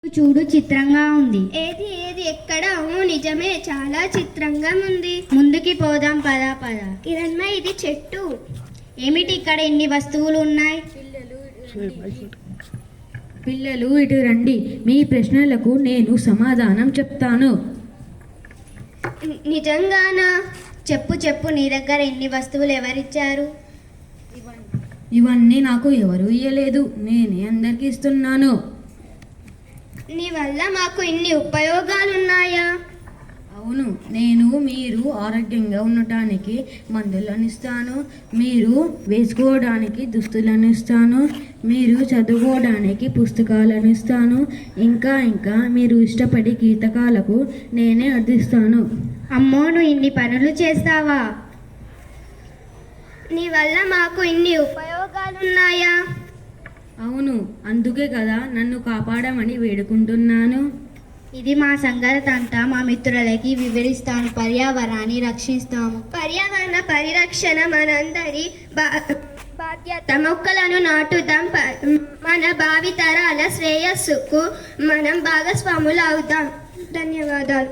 చూడు చిత్రంగా ఉంది. ఏది ఏది ఎక్కడ? నిజమే, చాలా చిత్రంగా ఉంది. ముందుకి పోదాం, పద పద. కిరణ్మ, ఇది చెట్టు. ఏమిటి ఇక్కడ ఎన్ని వస్తువులు ఉన్నాయి? పిల్లలు ఇటు రండి, మీ ప్రశ్నలకు నేను సమాధానం చెప్తాను. నిజంగానా? చెప్పు చెప్పు, నీ దగ్గర ఎన్ని వస్తువులు ఎవరిచ్చారు? ఇవన్నీ నాకు ఎవరు ఇయ్యలేదు, నేనే అందరికి ఇస్తున్నాను. నీ వల్ల మాకు ఇన్ని ఉపయోగాలున్నాయా? అవును, మీరు ఆరోగ్యంగా ఉండటానికి మందులను ఇస్తాను, మీరు వేసుకోవడానికి దుస్తులను ఇస్తాను, మీరు చదువుకోవడానికి పుస్తకాలను ఇస్తాను, ఇంకా మీరు ఇష్టపడి గీతకాలకు నేనే అందిస్తాను. అమ్మో, నువ్వు ఇన్ని పనులు చేస్తావా? నీ వల్ల మాకు ఇన్ని ఉపయోగాలున్నాయా? అవును, అందుకే కదా నన్ను కాపాడమని వేడుకుంటున్నాను. ఇది మా సంగతి అంతా మా మిత్రులకి వివరిస్తాను. పర్యావరణాన్ని రక్షిస్తాము. పర్యావరణ పరిరక్షణ మనందరి బాధ్యత. మొక్కలను నాటుదాం, మన భావితరాల శ్రేయస్సుకు మనం భాగస్వాములు అవుదాం. ధన్యవాదాలు.